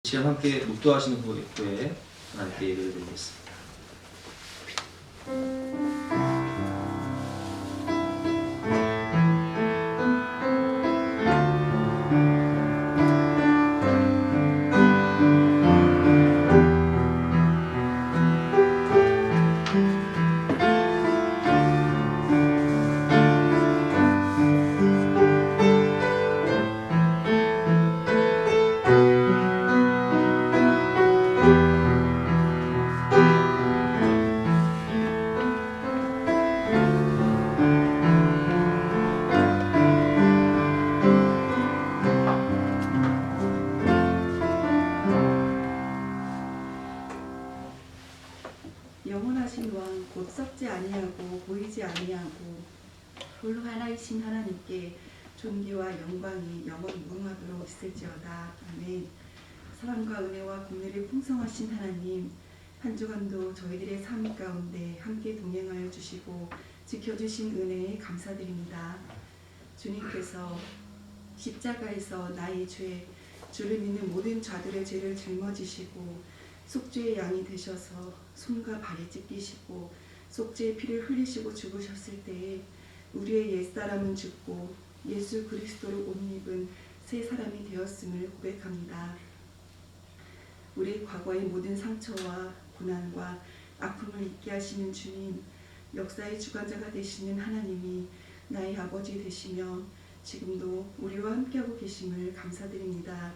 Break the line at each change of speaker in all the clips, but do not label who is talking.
시간 함께 묵도하시는 후에 하나님께 예배를 드리겠습니다.
영원하신 왕 곧 썩지 아니하고 보이지 아니하고 홀로 하나이신 하나님께 존귀와 영광이 영원 무궁하도록 있을지어다. 아멘. 사랑과 은혜와 공의를 풍성하신 하나님, 한 주간도 저희들의 삶 가운데 함께 동행하여 주시고 지켜주신 은혜에 감사드립니다. 주님께서 십자가에서 나의 죄, 주를 믿는 모든 자들의 죄를 짊어지시고 속죄의 양이 되셔서 손과 발이 찢기시고 속죄의 피를 흘리시고 죽으셨을 때에 우리의 옛사람은 죽고 예수 그리스도를 옷 입은 새 사람이 되었음을 고백합니다. 우리 과거의 모든 상처와 고난과 아픔을 잊게 하시는 주님, 역사의 주관자가 되시는 하나님이 나의 아버지 되시며 지금도 우리와 함께하고 계심을 감사드립니다.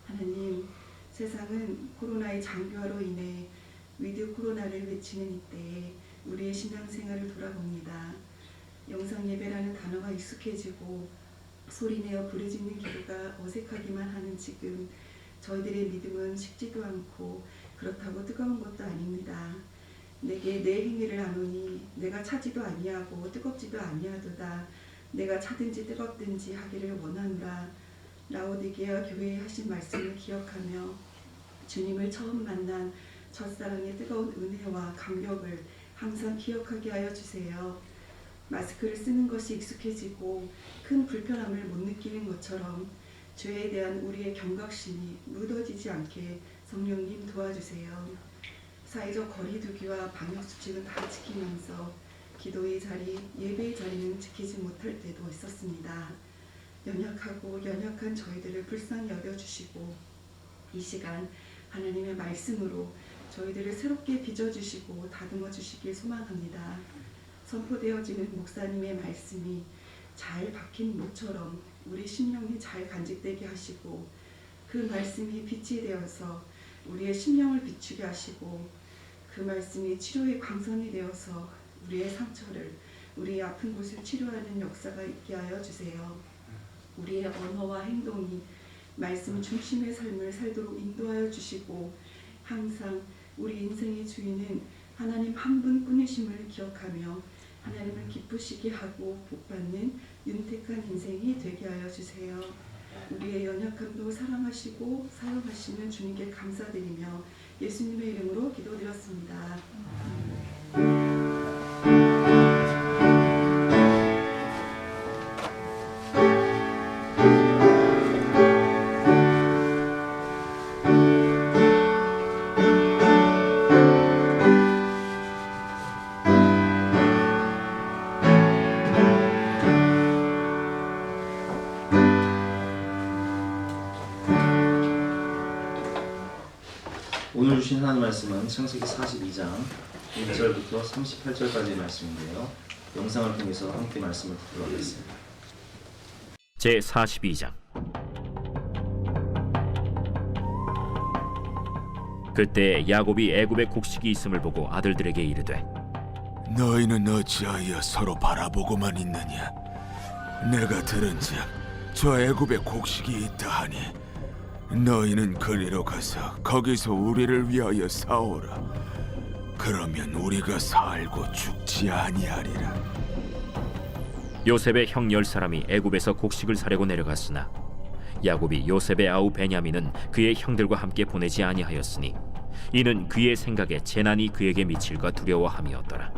하나님, 세상은 코로나의 장기화로 인해 위드 코로나를 외치는 이때에 우리의 신앙생활을 돌아봅니다. 영상예배라는 단어가 익숙해지고 소리내어 부르짖는 기도가 어색하기만 하는 지금, 저희들의 믿음은 식지도 않고 그렇다고 뜨거운 것도 아닙니다. 내게 내 행위를 아노니 내가 차지도 아니하고 뜨겁지도 아니하도다. 내가 차든지 뜨겁든지 하기를 원하노라. 라오디게아 교회에 하신 말씀을 기억하며 주님을 처음 만난 첫사랑의 뜨거운 은혜와 감격을 항상 기억하게 하여 주세요. 마스크를 쓰는 것이 익숙해지고 큰 불편함을 못 느끼는 것처럼 죄에 대한 우리의 경각심이 묻어지지 않게 성령님 도와주세요. 사회적 거리두기와 방역수칙은 다 지키면서 기도의 자리, 예배의 자리는 지키지 못할 때도 있었습니다. 연약하고 연약한 저희들을 불쌍히 여겨주시고 이 시간 하나님의 말씀으로 저희들을 새롭게 빚어주시고 다듬어 주시길 소망합니다. 선포되어지는 목사님의 말씀이 잘 박힌 모처럼 우리 심령이 잘 간직되게 하시고 그 말씀이 빛이 되어서 우리의 심령을 비추게 하시고 그 말씀이 치료의 광선이 되어서 우리의 상처를, 우리의 아픈 곳을 치료하는 역사가 있게 하여 주세요. 우리의 언어와 행동이 말씀 중심의 삶을 살도록 인도하여 주시고 항상 우리 인생의 주인은 하나님 한 분뿐이심을 기억하며 하나님을 기쁘시게 하고 복받는 윤택한 인생이 되게 하여 주세요. 우리의 연약함도 사랑하시고 사용하시는 주님께 감사드리며 예수님의 이름으로 기도드렸습니다.
오늘 주신 하나님 말씀은 창세기 42장 1절부터 38절까지의 말씀인데요. 영상을 통해서 함께 말씀을 듣도록 하겠습니다.
제42장. 그때 야곱이 애굽에 곡식이 있음을 보고 아들들에게 이르되,
너희는 어찌하여 서로 바라보고만 있느냐? 내가 들은즉 저 애굽에 곡식이 있다 하니 너희는 그리로 가서 거기서 우리를 위하여 사오라. 그러면 우리가 살고 죽지 아니하리라.
요셉의 형 10사람이 애굽에서 곡식을 사려고 내려갔으나 야곱이 요셉의 아우 베냐민은 그의 형들과 함께 보내지 아니하였으니 이는 그의 생각에 재난이 그에게 미칠까 두려워함이었더라.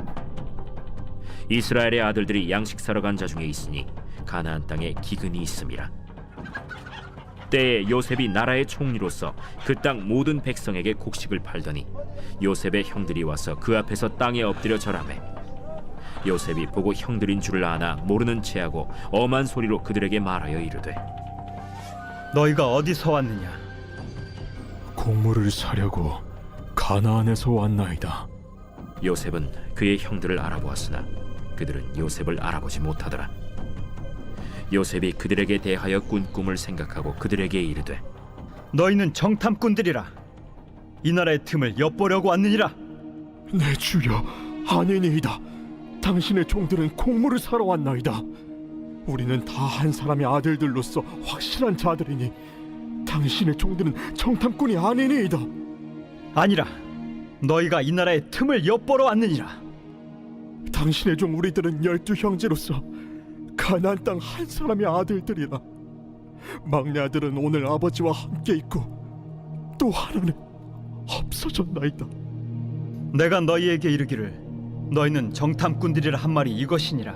이스라엘의 아들들이 양식 사러 간 자 중에 있으니 가나안 땅에 기근이 있음이라. 때에 요셉이 나라의 총리로서 그 땅 모든 백성에게 곡식을 팔더니 요셉의 형들이 와서 그 앞에서 땅에 엎드려 절하매 요셉이 보고 형들인 줄을 아나 모르는 체하고 엄한 소리로 그들에게 말하여 이르되
너희가 어디서 왔느냐?
곡물을 사려고 가나안에서 왔나이다.
요셉은 그의 형들을 알아보았으나 그들은 요셉을 알아보지 못하더라. 요셉이 그들에게 대하여 꾼 꿈을 생각하고 그들에게 이르되
너희는 정탐꾼들이라. 이 나라의 틈을 엿보려고 왔느니라.
내 주여, 아니니이다. 당신의 종들은 곡물을 사러 왔나이다. 우리는 다 한 사람의 아들들로서 확실한 자들이니 당신의 종들은 정탐꾼이 아니니이다.
아니라 너희가 이 나라의 틈을 엿보러 왔느니라.
당신의 종 우리들은 12 형제로서 가나안 땅 한 사람의 아들들이라. 막내 아들은 오늘 아버지와 함께 있고 또 하나는 없어졌나이다.
내가 너희에게 이르기를 너희는 정탐꾼들이라 한 말이 이것이니라.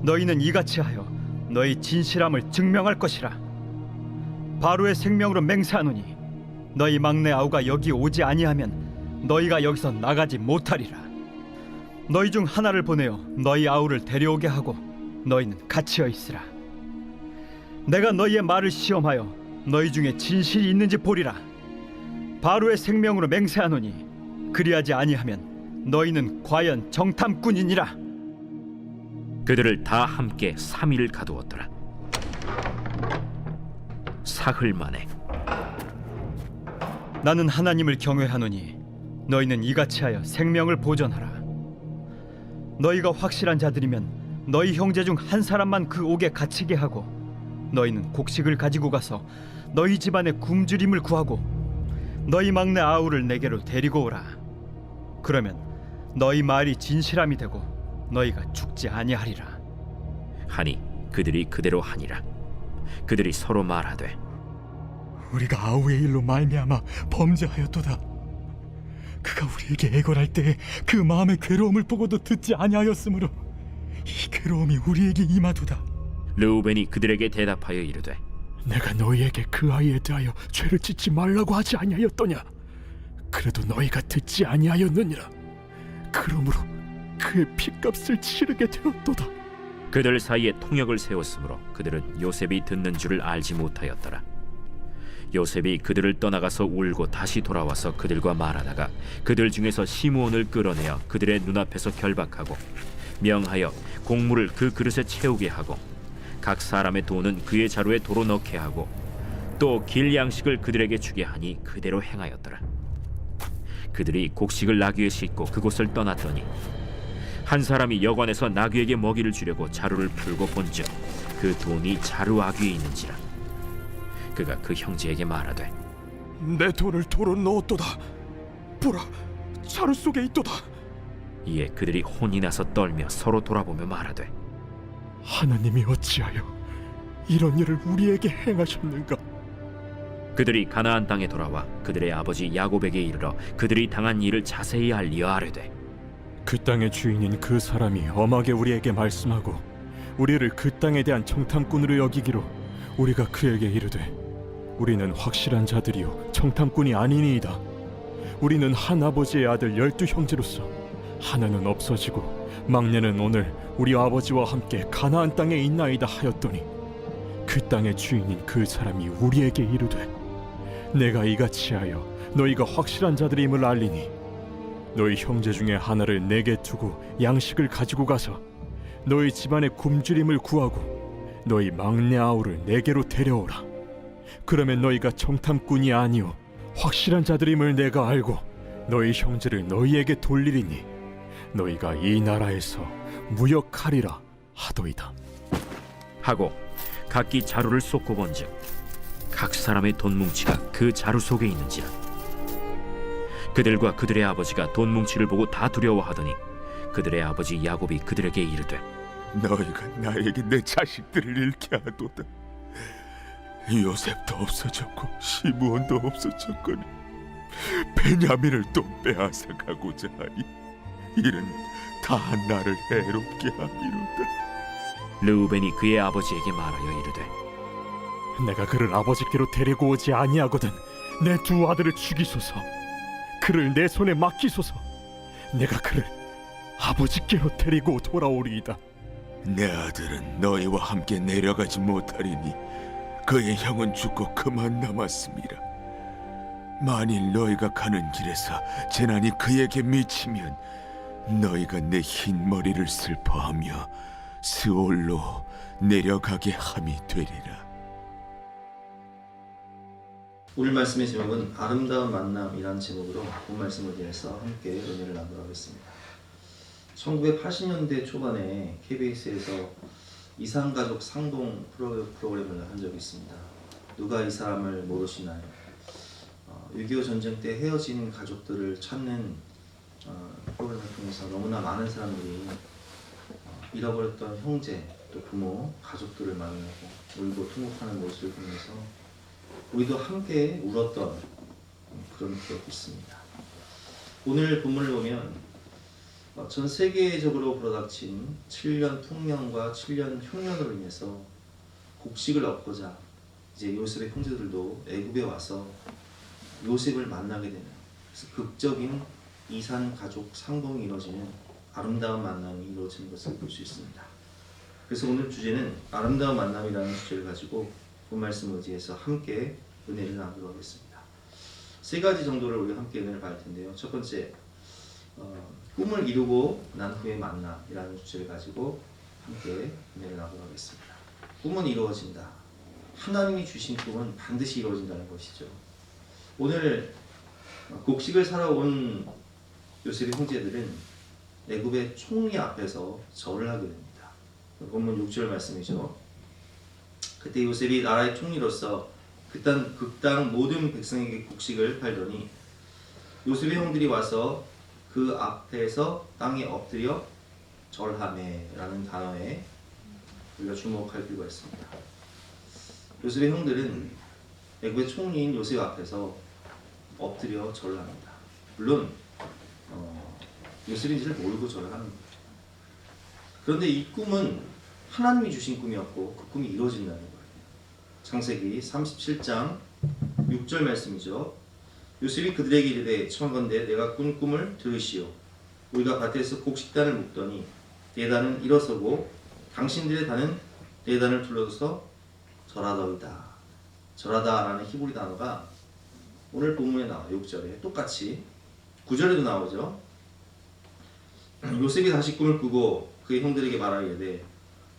너희는 이같이 하여 너희 진실함을 증명할 것이라. 바로의 생명으로 맹세하노니 너희 막내 아우가 여기 오지 아니하면 너희가 여기서 나가지 못하리라. 너희 중 하나를 보내어 너희 아우를 데려오게 하고 너희는 갇혀 있으라. 내가 너희의 말을 시험하여 너희 중에 진실이 있는지 보리라. 바로의 생명으로 맹세하노니 그리하지 아니하면 너희는 과연 정탐꾼이니라.
그들을 다 함께 3일을 가두었더라. 사흘 만에
나는 하나님을 경외하노니 너희는 이같이 하여 생명을 보존하라. 너희가 확실한 자들이면 너희 형제 중 한 사람만 그 옥에 갇히게 하고 너희는 곡식을 가지고 가서 너희 집안에 굶주림을 구하고 너희 막내 아우를 내게로 데리고 오라. 그러면 너희 말이 진실함이 되고 너희가 죽지 아니하리라.
하니 그들이 그대로 하니라. 그들이 서로 말하되
우리가 아우의 일로 말미암아 범죄하였도다. 그가 우리에게 애걸할 때에 그 마음의 괴로움을 보고도 듣지 아니하였으므로 이 괴로움이 우리에게 임하도다.
르우벤이 그들에게 대답하여 이르되
내가 너희에게 그 아이에 대하여 죄를 짓지 말라고 하지 아니하였더냐? 그래도 너희가 듣지 아니하였느니라. 그러므로 그의 핏값을 치르게 되었도다.
그들 사이에 통역을 세웠으므로 그들은 요셉이 듣는 줄을 알지 못하였더라. 요셉이 그들을 떠나가서 울고 다시 돌아와서 그들과 말하다가 그들 중에서 시므온을 끌어내어 그들의 눈앞에서 결박하고 명하여 곡물을 그 그릇에 채우게 하고 각 사람의 돈은 그의 자루에 도로 넣게 하고 또 길 양식을 그들에게 주게 하니 그대로 행하였더라. 그들이 곡식을 나귀에 싣고 그곳을 떠났더니 한 사람이 여관에서 나귀에게 먹이를 주려고 자루를 풀고 본즉 그 돈이 자루 아귀에 있는지라. 그가 그 형제에게 말하되
내 돈을 도로 넣었도다. 보라, 자루 속에 있도다.
이에 그들이 혼이 나서 떨며 서로 돌아보며 말하되
하나님이 어찌하여 이런 일을 우리에게 행하셨는가?
그들이 가나안 땅에 돌아와 그들의 아버지 야곱에게 이르러 그들이 당한 일을 자세히 알리어 아뢰되
그 땅의 주인인 그 사람이 엄하게 우리에게 말씀하고 우리를 그 땅에 대한 정탐꾼으로 여기기로 우리가 그에게 이르되 우리는 확실한 자들이요 정탐꾼이 아니니이다. 우리는 한 아버지의 아들 12 형제로서 하나는 없어지고 막내는 오늘 우리 아버지와 함께 가나안 땅에 있나이다 하였더니 그 땅의 주인인 그 사람이 우리에게 이르되 내가 이같이 하여 너희가 확실한 자들임을 알리니 너희 형제 중에 하나를 내게 두고 양식을 가지고 가서 너희 집안의 굶주림을 구하고 너희 막내 아우를 내게로 데려오라. 그러면 너희가 정탐꾼이 아니오 확실한 자들임을 내가 알고 너희 형제를 너희에게 돌리리니 너희가 이 나라에서 무역하리라 하도이다.
하고 각기 자루를 쏟고 본즉 각 사람의 돈 뭉치가 그 자루 속에 있는지라. 그들과 그들의 아버지가 돈 뭉치를 보고 다 두려워하더니 그들의 아버지 야곱이 그들에게 이르되
너희가 나에게 내 자식들을 잃게 하도다. 요셉도 없어졌고 시므온도 없어졌거니 베냐민을 또 빼앗아 가고자 하니 이는 다 나를 해롭게 함이로다.
르우벤이 그의 아버지에게 말하여 이르되
내가 그를 아버지께로 데리고 오지 아니하거든 내 두 아들을 죽이소서. 그를 내 손에 맡기소서. 내가 그를 아버지께로 데리고 돌아오리이다.
내 아들은 너희와 함께 내려가지 못하리니 그의 형은 죽고 그만 남았습니다. 만일 너희가 가는 길에서 재난이 그에게 미치면 너희가 내 흰 머리를 슬퍼하며 스올로 내려가게 함이 되리라.
오늘 말씀의 제목은 아름다운 만남이라는 제목으로 본 말씀을 위해서 함께 은혜를 나누도록 하겠습니다. 1980년대 초반에 KBS에서 이산가족 상봉 프로그램을 한 적이 있습니다. 누가 이 사람을 모르시나요? 6.25 전쟁 때 헤어진 가족들을 찾는 프로그램을 통해서 너무나 많은 사람들이 잃어버렸던 형제, 또 부모, 가족들을 만나고 울고 통곡하는 모습을 보면서 우리도 함께 울었던 그런 기억이 있습니다. 오늘 본문을 보면 전 세계적으로 불어닥친 7년 풍년과 7년 흉년으로 인해서 곡식을 얻고자 이제 요셉의 형제들도 애굽에 와서 요셉을 만나게 되는, 그래서 극적인 이산 가족 상봉이 이루어지는 아름다운 만남이 이루어지는 것을 볼 수 있습니다. 그래서 오늘 주제는 아름다운 만남이라는 주제를 가지고 본 말씀을 의지해서 함께 은혜를 나누도록 하겠습니다. 세 가지 정도를 우리가 함께 은혜를 받을 텐데요. 첫 번째, 꿈을 이루고 난 후의 만남이라는 주제를 가지고 함께 은혜를 나누도록 하겠습니다. 꿈은 이루어진다. 하나님이 주신 꿈은 반드시 이루어진다는 것이죠. 오늘 곡식을 사러 온 요셉의 형제들은 애굽의 총리 앞에서 절을 하게 됩니다. 본문 6절 말씀이죠. 그때 요셉이 나라의 총리로서 극당 모든 백성에게 곡식을 팔더니 요셉의 형들이 와서 그 앞에서 땅에 엎드려 절하매라는 단어에 우리가 주목할 필요가 있습니다. 요셉의 형들은 애굽의 총리인 요셉 앞에서 엎드려 절을 합니다. 물론 요셉인지를 모르고 절을 하는 거예요. 그런데 이 꿈은 하나님이 주신 꿈이었고 그 꿈이 이루어진다는 거예요. 창세기 37장 6절 말씀이죠. 요셉이 그들에게 이르되 청하건대 내가 꾼 꿈을 들으시오. 우리가 밭에서 곡식단을 묶더니 대단은 일어서고 당신들의 단은 대단을 둘러서 절하더이다. 절하다라는 히브리 단어가 오늘 본문에 나와요. 6절에 똑같이 9절에도 나오죠. 요셉이 다시 꿈을 꾸고 그의 형들에게 말하기를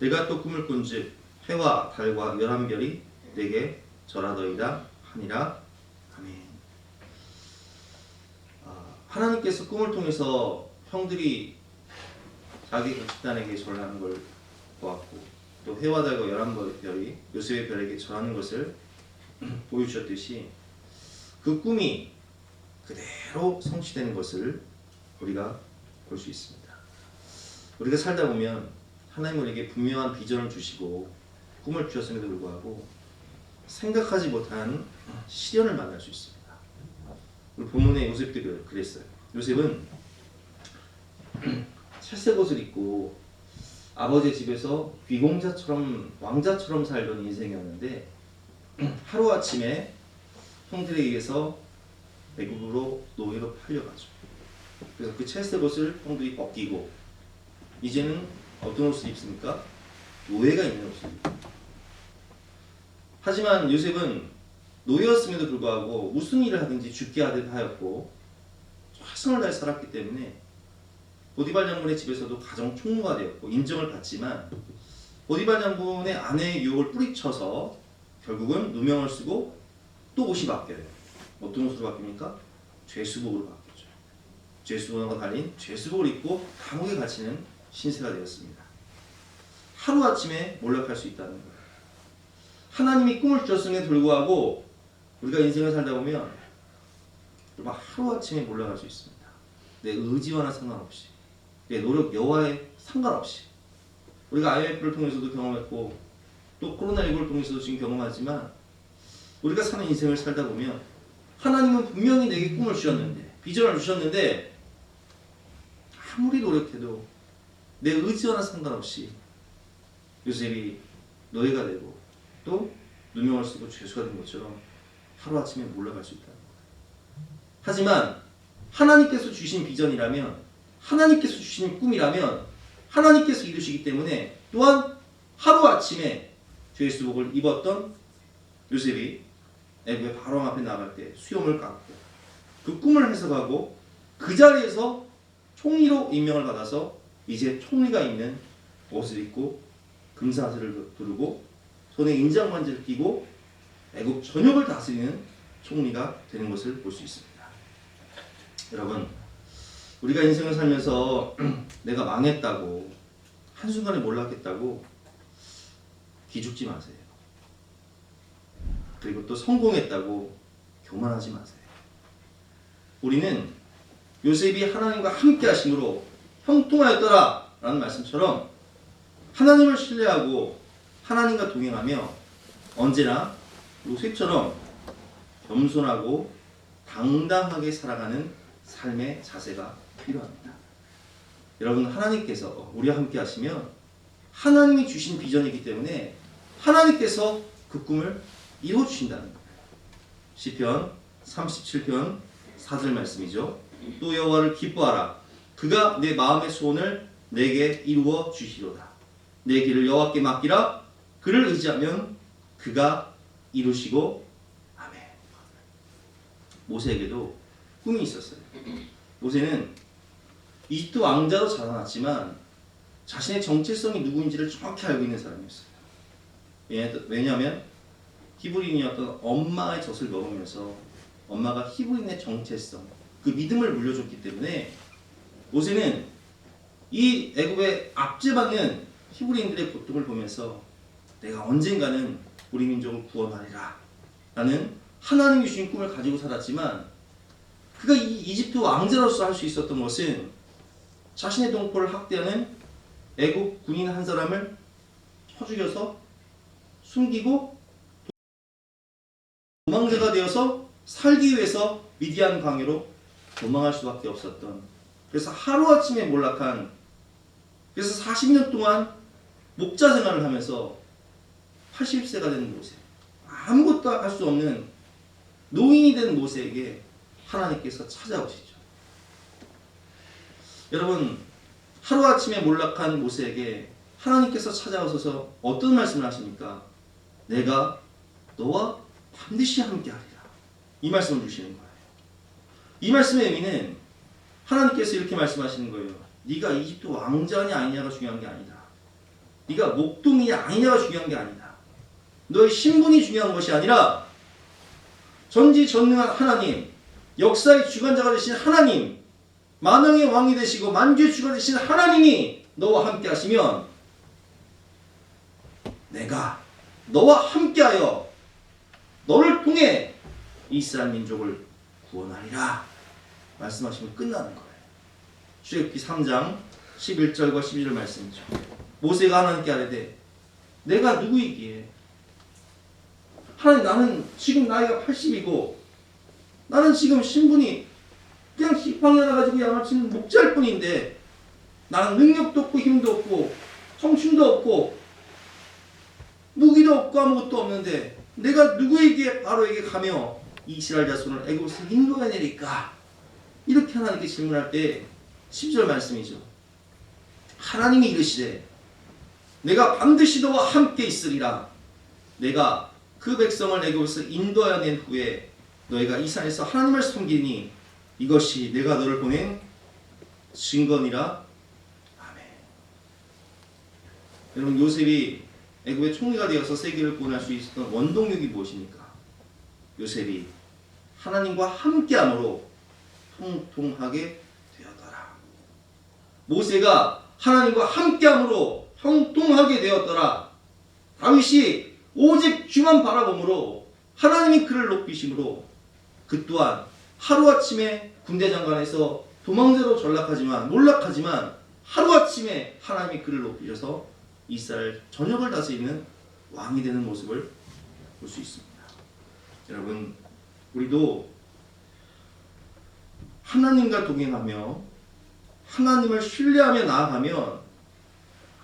내가 또 꿈을 꾼즉 해와 달과 11별이 내게 절하더이다 하니라. 아멘. 하나님께서 꿈을 통해서 형들이 자기 곡식단에게 절하는 걸 보았고 또 해와 달과 11별이 요셉의 별에게 절하는 것을 보여주셨듯이 그 꿈이 그대로 성취되는 것을 우리가 볼 수 있습니다. 우리가 살다 보면 하나님 우리에게 분명한 비전을 주시고 꿈을 주셨음에도 불구하고 생각하지 못한 시련을 만날 수 있습니다. 우리 본문의 요셉도 그랬어요. 요셉은 찰색 옷을 입고 아버지의 집에서 귀공자처럼 왕자처럼 살던 인생이었는데 하루아침에 형들에 의해서 애굽으로 노예로 팔려가죠. 그래서 그 찰색 옷을 형들이 벗기고 이제는 어떤 옷을 입습니까? 노예가 입는 옷을 입습니다. 하지만 요셉은 노예였음에도 불구하고 무슨 일을 하든지 죽게 하듯 하였고 최선을 다해 살았기 때문에 보디발 장군의 집에서도 가정 총무가 되었고 인정을 받지만 보디발 장군의 아내의 유혹을 뿌리쳐서 결국은 누명을 쓰고 또 옷이 바뀌어요. 어떤 옷으로 바뀝니까? 죄수복으로 바뀌었죠. 죄수복과 달린 죄수복을 입고 감옥에 갇히는 신세가 되었습니다. 하루아침에 몰락할 수 있다는 거예요. 하나님이 꿈을 주셨음에도 불구하고 우리가 인생을 살다 보면 정말 하루아침에 몰락할 수 있습니다. 내 의지와는 상관없이 내 노력 여하에 상관없이 우리가 IMF를 통해서도 경험했고 또 코로나19를 통해서도 지금 경험하지만 우리가 사는 인생을 살다 보면 하나님은 분명히 내게 꿈을 주셨는데 비전을 주셨는데 아무리 노력해도 내 의지와는 상관없이 요셉이 노예가 되고 또 누명을 쓰고 죄수가 된 것처럼 하루아침에 몰락할 수 있다. 하지만 하나님께서 주신 비전이라면, 하나님께서 주신 꿈이라면 하나님께서 이루시기 때문에, 또한 하루아침에 죄수복을 입었던 요셉이 애굽의 바로 앞에 나갈 때 수염을 깎고 그 꿈을 해석하고 그 자리에서 총리로 임명을 받아서 이제 총리가 있는 옷을 입고 금사슬을 두르고 손에 인장반지를 끼고 애굽 전역을 다스리는 총리가 되는 것을 볼 수 있습니다. 여러분, 우리가 인생을 살면서 내가 망했다고, 한순간에 몰락했다고 기죽지 마세요. 그리고 또 성공했다고 교만하지 마세요. 우리는 요셉이 하나님과 함께 하심으로 형통하였더라 라는 말씀처럼 하나님을 신뢰하고 하나님과 동행하며 언제나 요셉처럼 겸손하고 당당하게 살아가는 삶의 자세가 필요합니다. 여러분, 하나님께서 우리와 함께 하시면 하나님이 주신 비전이기 때문에 하나님께서 그 꿈을 이루어주신다는 거예요. 시편 37편 4절 말씀이죠. 또 여호와를 기뻐하라. 그가 내 마음의 소원을 내게 이루어 주시로다. 내 길을 여호와께 맡기라. 그를 의지하면 그가 이루시고. 아멘. 모세에게도 꿈이 있었어요. 모세는 이집트 왕자로 자라났지만 자신의 정체성이 누구인지를 정확히 알고 있는 사람이었어요. 왜냐하면 히브리인이었던 엄마의 젖을 먹으면서 엄마가 히브리인의 정체성, 그 믿음을 물려줬기 때문에 모세는 이 애굽에 압제받는 히브리인들의 고통을 보면서 내가 언젠가는 우리 민족을 구원하리라 라는 하나님이 주신 꿈을 가지고 살았지만, 그가 이 이집트 왕자로서 할 수 있었던 것은 자신의 동포를 학대하는 애굽 군인 한 사람을 쳐 죽여서 숨기고 도망자가 되어서 살기 위해서 미디안 광야로 도망할 수밖에 없었던, 그래서 하루아침에 몰락한, 그래서 40년 동안 목자 생활을 하면서 80세가 된 모세, 아무것도 할 수 없는 노인이 된 모세에게 하나님께서 찾아오시죠. 여러분, 하루아침에 몰락한 모세에게 하나님께서 찾아오셔서 어떤 말씀을 하십니까? 내가 너와 반드시 함께하리라. 이 말씀을 주시는 거예요. 이 말씀의 의미는 하나님께서 이렇게 말씀하시는 거예요. 네가 이집트 왕자냐 아니냐가 중요한 게 아니다. 네가 목동이냐 아니냐가 중요한 게 아니다. 너의 신분이 중요한 것이 아니라 전지전능한 하나님, 역사의 주관자가 되신 하나님, 만왕의 왕이 되시고 만주의 주가 되신 하나님이 너와 함께 하시면 내가 너와 함께하여 너를 통해 이스라엘 민족을 구원하리라 말씀하시면 끝나는 거예요. 출애굽기 3장 11절과 12절 말씀이죠. 모세가 하나님께 아뢰되 내가 누구이기에, 하나님, 나는 지금 나이가 80이고 나는 지금 신분이 그냥 지팡이 하나 가지고 양아치는 목자일 뿐인데 나는 능력도 없고 힘도 없고 청춘도 없고 무기도 없고 아무것도 없는데 내가 누구에게 바로에게 가며 이스라엘 자손을 애굽에서 인도해내리까? 이렇게 하나님께 질문할 때 10절 말씀이죠. 하나님이 이르시되 내가 반드시 너와 함께 있으리라. 내가 그 백성을 애굽에서 인도하여 낸 후에 너희가 이 산에서 하나님을 섬기니 이것이 내가 너를 보낸 증거니라. 아멘. 여러분, 요셉이 애굽의 총리가 되어서 세계를 구원할 수 있었던 원동력이 무엇입니까? 요셉이 하나님과 함께함으로 형통하게 되었더라. 모세가 하나님과 함께함으로 형통하게 되었더라. 다윗이 오직 주만 바라봄으로 하나님이 그를 높이심으로 그 또한 하루아침에 군대 장관에서 도망자로 몰락하지만 하루아침에 하나님이 그를 높이셔서 이스라엘 전역을 다스리는 왕이 되는 모습을 볼 수 있습니다. 여러분, 우리도 하나님과 동행하며 하나님을 신뢰하며 나아가면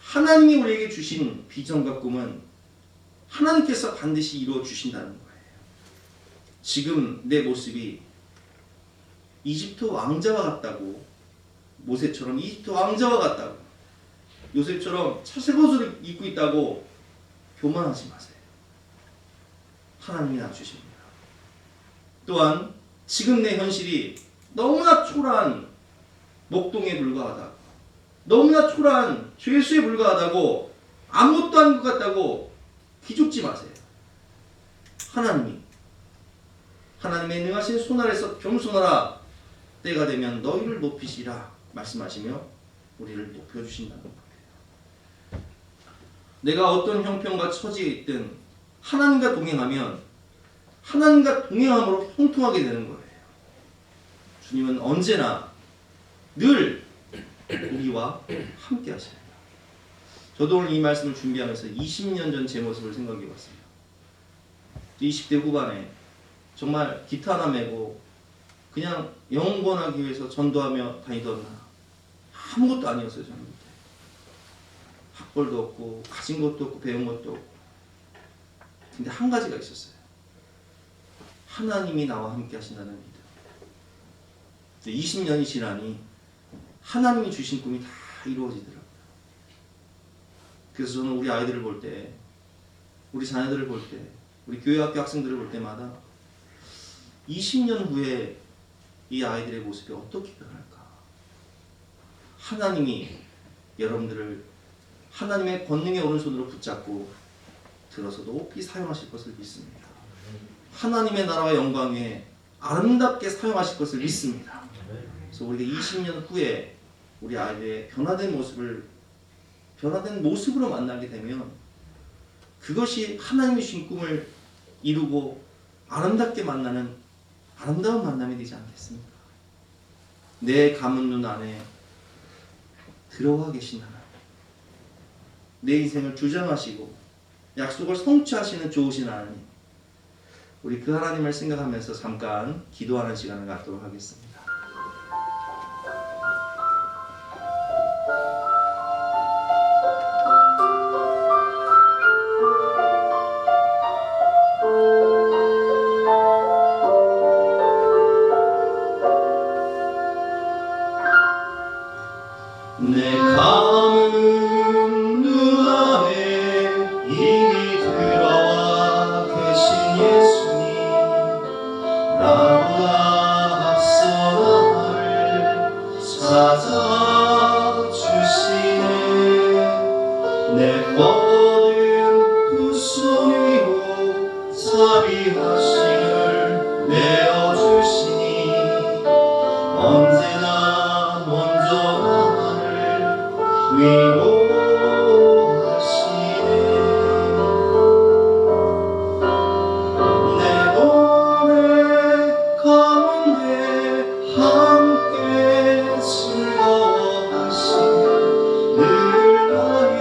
하나님이 우리에게 주신 비전과 꿈은 하나님께서 반드시 이루어 주신다는 거예요. 지금 내 모습이 이집트 왕자와 같다고, 모세처럼 이집트 왕자와 같다고, 요셉처럼 차색 옷을 입고 있다고 교만하지 마세요. 하나님이 낮추십니다. 또한 지금 내 현실이 너무나 초라한 목동에 불과하다, 너무나 초라한 죄수에 불과하다고, 아무것도 아닌 것 같다고 기죽지 마세요. 하나님의 능하신 손 아래서 겸손하라. 때가 되면 너희를 높이시라 말씀하시며 우리를 높여주신다는 거예요. 내가 어떤 형편과 처지에 있든 하나님과 동행하면 하나님과 동행함으로 형통하게 되는 거예요. 주님은 언제나 늘 우리와 함께 하십니다. 저도 오늘 이 말씀을 준비하면서 20년 전 제 모습을 생각해 봤습니다. 20대 후반에 정말 기타 하나 메고 그냥 영원하기 위해서 전도하며 다니던 아무것도 아니었어요. 저는 그때 학벌도 없고 가진 것도 없고 배운 것도 없고. 근데 한 가지가 있었어요. 하나님이 나와 함께 하신다는 믿음. 20년이 지나니 하나님이 주신 꿈이 다 이루어지더라고요. 그래서 저는 우리 아이들을 볼 때, 우리 자녀들을 볼 때, 우리 교회 학교 학생들을 볼 때마다 20년 후에 이 아이들의 모습이 어떻게 변할까? 하나님이 여러분들을 하나님의 권능의 오른손으로 붙잡고 들어서 높이 사용하실 것을 믿습니다. 하나님의 나라와 영광 위에 아름답게 사용하실 것을 믿습니다. 그래서 우리가 20년 후에 우리 아이들의 변화된 모습으로 만나게 되면 그것이 하나님이 주신 꿈을 이루고 아름답게 만나는 아름다운 만남이 되지 않겠습니까? 내 감은 눈 안에 들어와 계신 하나님, 내 인생을 주장하시고 약속을 성취하시는 좋으신 하나님, 우리 그 하나님을 생각하면서 잠깐 기도하는 시간을 갖도록 하겠습니다. 내 감은 눈 안에 이미 들어와 계신 예수님, 나보다 앞서 나를 찾아주시네. 내 뻗은 두 손 위로 자비하심을 내어주시니 언제나 먼저 위로하시네. 내 노래 가운데 함께 즐거워하시네. 늘 나의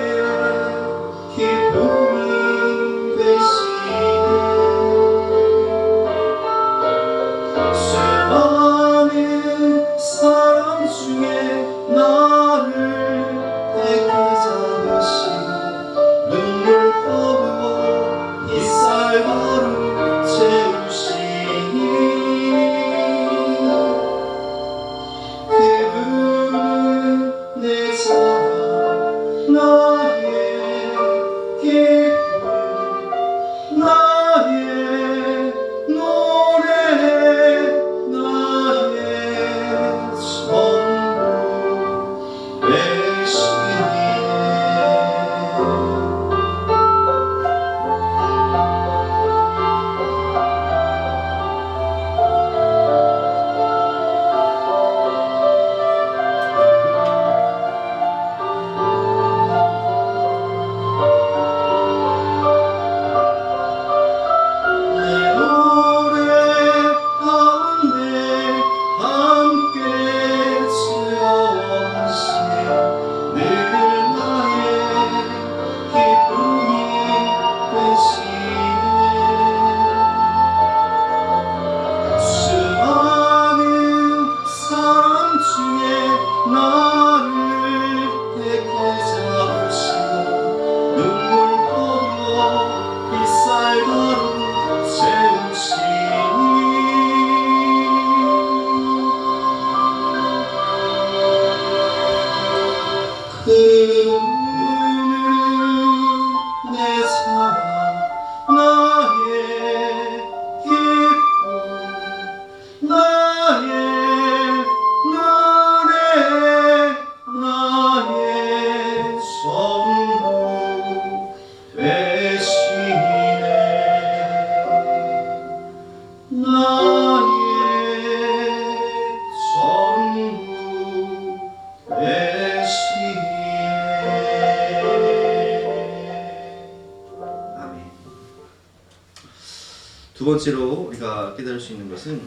번째로 우리가 깨달을 수 있는 것은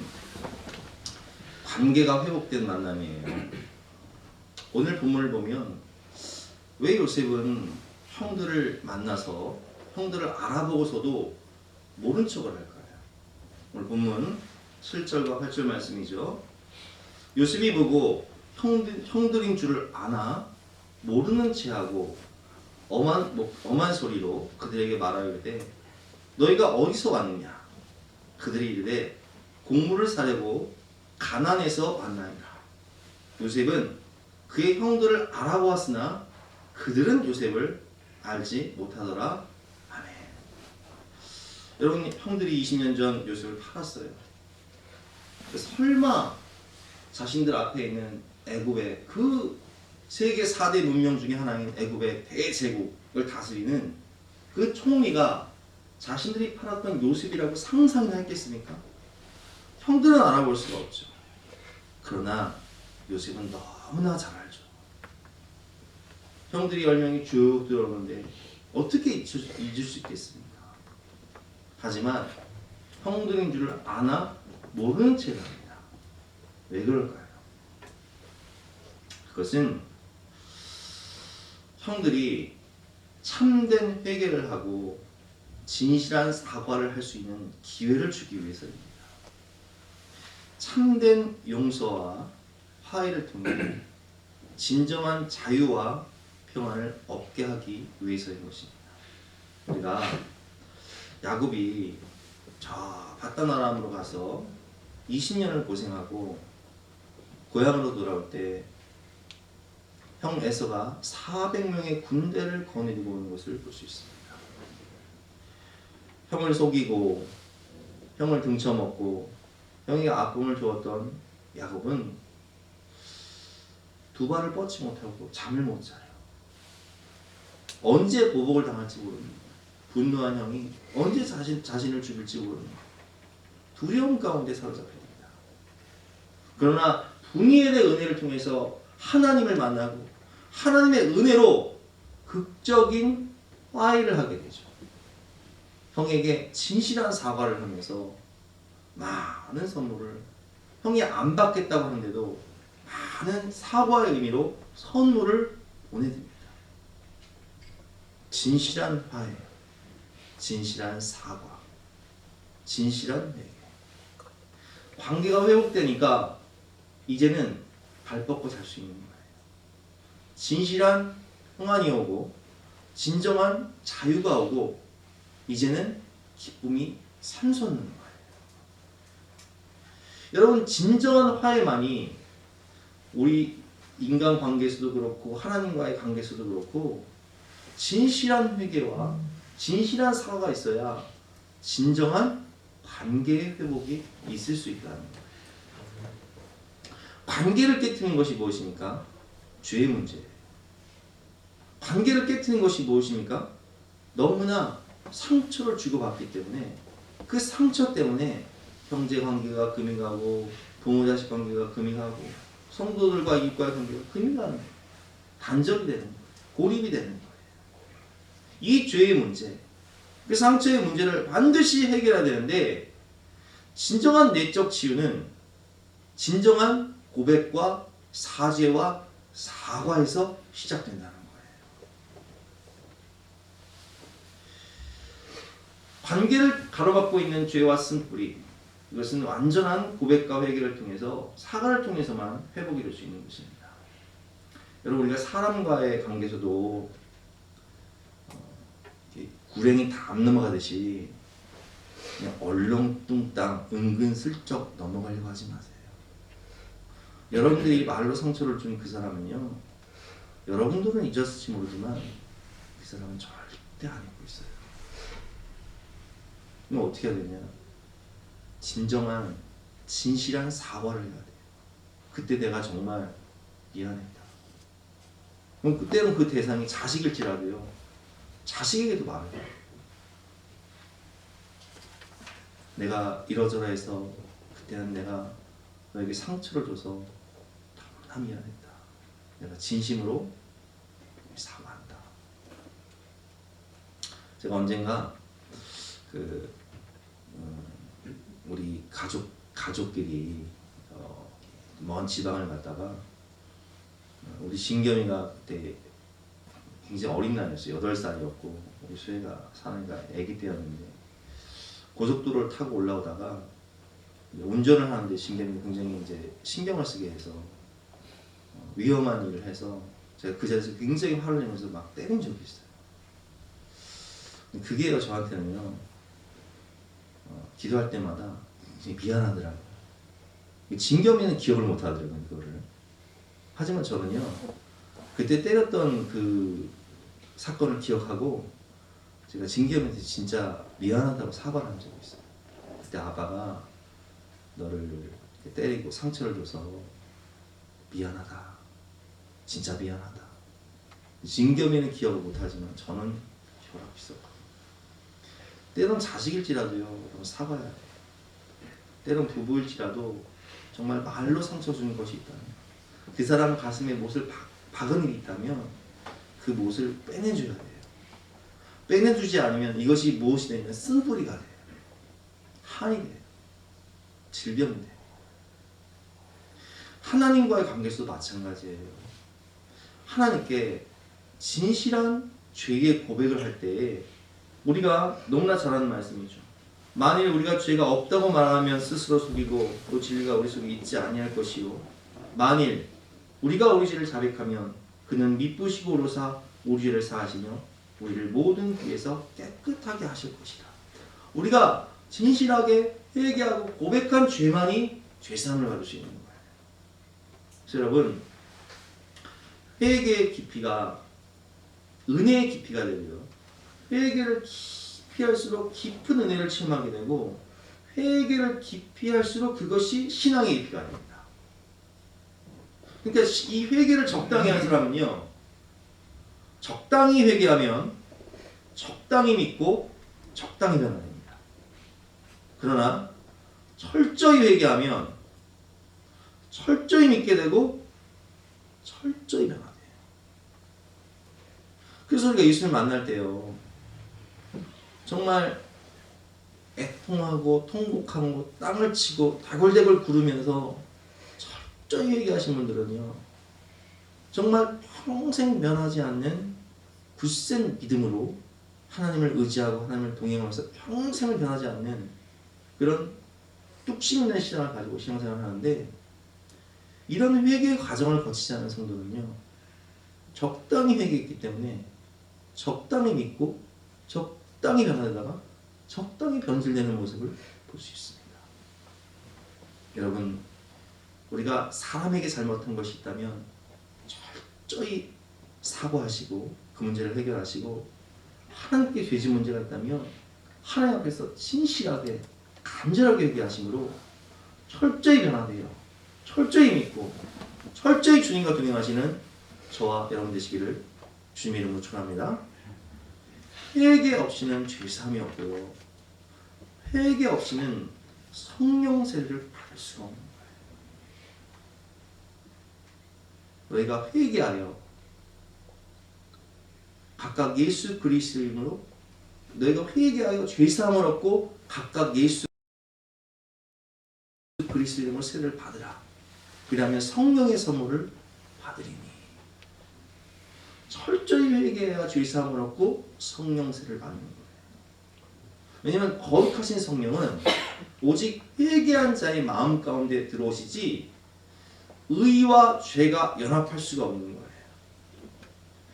관계가 회복된 만남이에요. 오늘 본문을 보면 왜 요셉은 형들을 만나서 형들을 알아보고서도 모른 척을 할까요? 오늘 본문 7절과 8절 말씀이죠. 요셉이 보고 형들인 줄을 아나 모르는 체하고 엄한 소리로 그들에게 말하기를 너희가 어디서 왔느냐? 그들이 이르되 곡물을 사려고 가나안에서 왔나이다. 요셉은 그의 형들을 알아보았으나 그들은 요셉을 알지 못하더라. 아멘. 여러분, 형들이 20년 전 요셉을 팔았어요. 설마 자신들 앞에 있는 애굽의 그 세계 4대 문명 중에 하나인 애굽의 대제국을 다스리는 그 총리가 자신들이 팔았던 요셉이라고 상상이나 했겠습니까? 형들은 알아볼 수가 없죠. 그러나 요셉은 너무나 잘 알죠. 형들이 10명이 쭉 들어오는데 어떻게 잊을 수 있겠습니까? 하지만 형들인 줄을 아나 모르는 채를 합니다. 왜 그럴까요? 그것은 형들이 참된 회개를 하고 진실한 사과를 할 수 있는 기회를 주기 위해서입니다. 참된 용서와 화해를 통해 진정한 자유와 평안을 얻게 하기 위해서인 것입니다. 우리가 야곱이 저 바다나람으로 가서 20년을 고생하고 고향으로 돌아올 때 형 에서가 400명의 군대를 거느리고 오는 것을 볼 수 있습니다. 형을 속이고 형을 등쳐먹고 형에게 아픔을 주었던 야곱은 두 발을 뻗지 못하고 잠을 못 자요. 언제 보복을 당할지 모릅니다. 분노한 형이 언제 자신을 죽일지 모릅니다. 두려움 가운데 사로잡힙니다. 그러나 분이엘의 은혜를 통해서 하나님을 만나고 하나님의 은혜로 극적인 화해를 하게 되죠. 형에게 진실한 사과를 하면서 많은 선물을, 형이 안 받겠다고 하는데도 많은 사과의 의미로 선물을 보내드립니다. 진실한 화해, 진실한 사과, 진실한 회개. 관계가 회복되니까 이제는 발 뻗고 살 수 있는 거예요. 진실한 평안이 오고 진정한 자유가 오고 이제는 기쁨이 샘솟는 거예요. 여러분, 진정한 화해만이 우리 인간 관계에서도 그렇고 하나님과의 관계에서도 그렇고 진실한 회개와 진실한 사과가 있어야 진정한 관계의 회복이 있을 수 있다는 거예요. 관계를 깨트리는 것이 무엇입니까? 죄의 문제예요. 관계를 깨트리는 것이 무엇입니까? 너무나 상처를 주고받기 때문에 그 상처 때문에 형제 관계가 금이 가고 부모 자식 관계가 금이 가고 성도들과 이웃과의 관계가 금이 가는 거예요. 단절이 되는 거예요. 고립이 되는 거예요. 이 죄의 문제, 그 상처의 문제를 반드시 해결해야 되는데 진정한 내적 치유는 진정한 고백과 사죄와 사과에서 시작된다는 거예요. 관계를 가로막고 있는 죄와 쓴뿌리, 이것은 완전한 고백과 회개를 통해서 사과를 통해서만 회복이 될 수 있는 것입니다. 여러분, 우리가 사람과의 관계에서도 구렁이 다 안 넘어가듯이 그냥 얼렁뚱땅 은근슬쩍 넘어가려고 하지 마세요. 여러분들이 말로 상처를 준 그 사람은요, 여러분들은 잊었을지 모르지만 그 사람은 절대 안 잊고 있어요. 그럼 어떻게 해야 되냐? 진정한 진실한 사과를 해야 돼요. 그때 내가 정말 미안했다. 그럼 그때는 그 대상이 자식일지라도요, 자식에게도 말해요. 내가 이러저러 해서 그때는 내가 너에게 상처를 줘서 너무나 미안했다. 내가 진심으로 사과한다. 제가 언젠가 우리 가족끼리 먼 지방을 갔다가 우리 신겸이가 그때 굉장히 어린 나이였어요. 8살이었고 우리 수혜가 사나이가 아기 때였는데 고속도로를 타고 올라오다가 운전을 하는데 신겸이 굉장히 이제 신경을 쓰게 해서 위험한 일을 해서 제가 그 자리에서 굉장히 화를 내면서 막 때린 적이 있어요. 그게 저한테는요 기도할 때마다 미안하더라고요. 진겸이는 기억을 못 하더라고요 그거를. 하지만 저는요 그때 때렸던 그 사건을 기억하고 제가 진겸이한테 진짜 미안하다고 사과를 한 적이 있어요. 그때 아빠가 너를 이렇게 때리고 상처를 줘서 미안하다, 진짜 미안하다. 진겸이는 기억을 못하지만 저는 기억을 하고 있었거든요. 때론 자식일지라도요 여러분 사과해야 돼요. 때론 부부일지라도 정말 말로 상처 주는 것이 있다면 그 사람 가슴에 못을 박은 일이 있다면 그 못을 빼내줘야 돼요. 빼내주지 않으면 이것이 무엇이 되면 쓴뿌리가 돼요. 한이 돼요. 질병이 돼요. 하나님과의 관계에서도 마찬가지예요. 하나님께 진실한 죄의 고백을 할 때에 우리가 너무나 잘 아는 말씀이죠. 만일 우리가 죄가 없다고 말하면 스스로 속이고 또 진리가 우리 속에 있지 아니할 것이요 만일 우리가 우리 죄를 자백하면 그는 미쁘시고 오로사 우리 죄를 사하시며 우리를 모든 죄에서 깨끗하게 하실 것이다. 우리가 진실하게 회개하고 고백한 죄만이 죄사함을 받을 수 있는 거예요. 그래서 여러분 회개의 깊이가 은혜의 깊이가 되고요. 회개를 깊이 할수록 깊은 은혜를 체험하게 되고 회개를 깊이 할수록 그것이 신앙의 깊이가 됩니다. 그러니까 이 회개를 적당히 한 사람은요. 적당히 회개하면 적당히 믿고 적당히 변화됩니다. 그러나 철저히 회개하면 철저히 믿게 되고 철저히 변화돼요. 그래서 우리가 예수를 만날 때요. 정말 애통하고 통곡하고 땅을 치고 다골다골 구르면서 철저히 회개하신 분들은요. 정말 평생 변하지 않는 굳센 믿음으로 하나님을 의지하고 하나님을 동행하면서 평생을 변하지 않는 그런 뚝심 있는 신앙을 가지고 신앙생활을 하는데 이런 회개의 과정을 거치지 않은 성도는요. 적당히 회개했기 때문에 적당히 믿고 적당히 변화되다가 적당히 변질되는 모습을 볼 수 있습니다. 여러분 우리가 사람에게 잘못한 것이 있다면 철저히 사과하시고 그 문제를 해결하시고 하나님께 죄진 문제가 있다면 하나님 앞에서 진실하게 간절하게 회개하심으로 철저히 변화돼요. 철저히 믿고 철저히 주님과 동행하시는 저와 여러분 되시기를 주님의 이름으로 축원합니다. 회개 없이는 죄사함이 없고요. 회개 없이는 성령 세례를 받을 수가 없는 거예요. 너희가 회개하여 각각 예수 그리스도 이름으로 너희가 회개하여 죄사함을 얻고 각각 예수 그리스도 이름으로 세례를 받으라. 그러면 성령의 선물을 받으리니. 철저히 회개해야 죄사함을 얻고 성령 세례를 받는 거예요. 왜냐하면 거룩하신 성령은 오직 회개한 자의 마음 가운데 들어오시지 의와 죄가 연합할 수가 없는 거예요.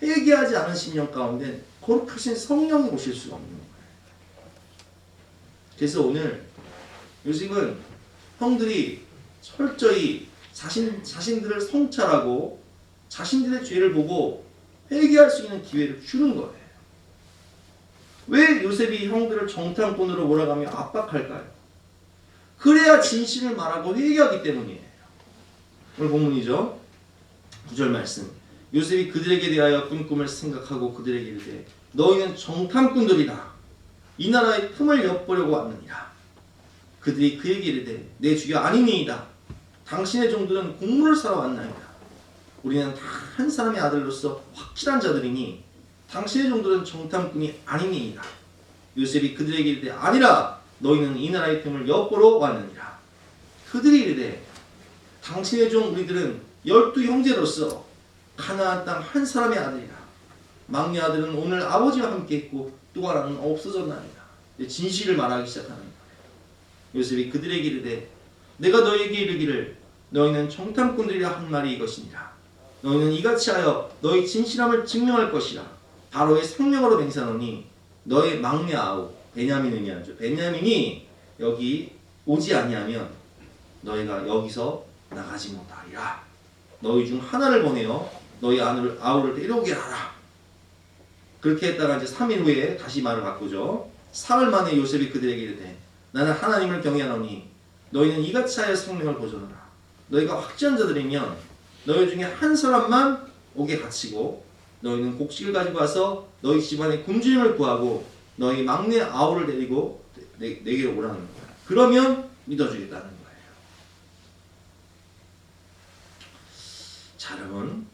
회개하지 않은 심령 가운데 거룩하신 성령이 오실 수가 없는 거예요. 그래서 오늘 요즘은 형들이 철저히 자신들을 성찰하고 자신들의 죄를 보고 회개할 수 있는 기회를 주는 거예요. 왜 요셉이 형들을 정탐꾼으로 몰아가며 압박할까요? 그래야 진실을 말하고 회개하기 때문이에요. 오늘 본문이죠. 9절 말씀. 요셉이 그들에게 대하여 꾼 꿈을 생각하고 그들에게 이르되 너희는 정탐꾼들이다. 이 나라의 틈을 엿보려고 왔느니라. 그들이 그에게 이르되 내 주여 아니니이다. 당신의 종들은 곡물을 사러 왔나이다. 우리는 다 한 사람의 아들로서 확실한 자들이니 당신의 종들은 정탐꾼이 아니니이다. 요셉이 그들에게 이르되 아니라 너희는 이 나라의 틈을 엿보러 왔느니라. 그들이 이르되 당신의 종 우리들은 12 형제로서 가나안 땅 한 사람의 아들이라. 막내 아들은 오늘 아버지와 함께 있고 또 하나는 없어졌나이다. 진실을 말하기 시작하는 거예요. 요셉이 그들에게 이르되 내가 너희에게 이르기를 너희는 정탐꾼들이라 한 말이 이것이니라. 너희는 이같이 하여 너희 진실함을 증명할 것이라. 바로의 생명으로 맹세하노니 너의 막내 아우 베냐민이 하죠. 베냐민이 여기 오지 아니하면 너희가 여기서 나가지 못하리라. 너희 중 하나를 보내어 너희 아우를 데려오게 하라. 그렇게 했다가 이제 3일 후에 다시 말을 바꾸죠. 사흘 만에 요셉이 그들에게 이르되 나는 하나님을 경외하노니 너희는 이같이 하여 생명을 보존하라. 너희가 확지한 자들이면 너희 중에 한 사람만 옥에 갇히고 너희는 곡식을 가지고 와서 너희 집안의 굶주림을 구하고 너희 막내 아우를 데리고 내게로 오라는 거야. 그러면 믿어주겠다는 거예요. 자, 여러분,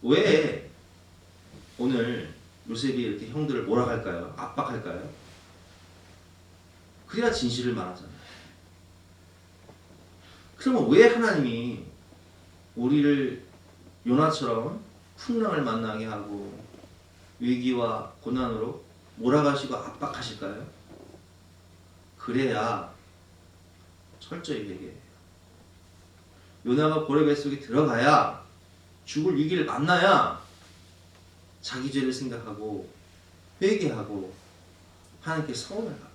왜 오늘 요셉이 이렇게 형들을 몰아갈까요? 압박할까요? 그래야 진실을 말하잖아요. 그러면 왜 하나님이 우리를 요나처럼 풍랑을 만나게 하고 위기와 고난으로 몰아가시고 압박하실까요? 그래야 철저히 회개해요. 요나가 고래 뱃속에 들어가야 죽을 위기를 만나야 자기 죄를 생각하고 회개하고 하나님께 서원을 갚아요.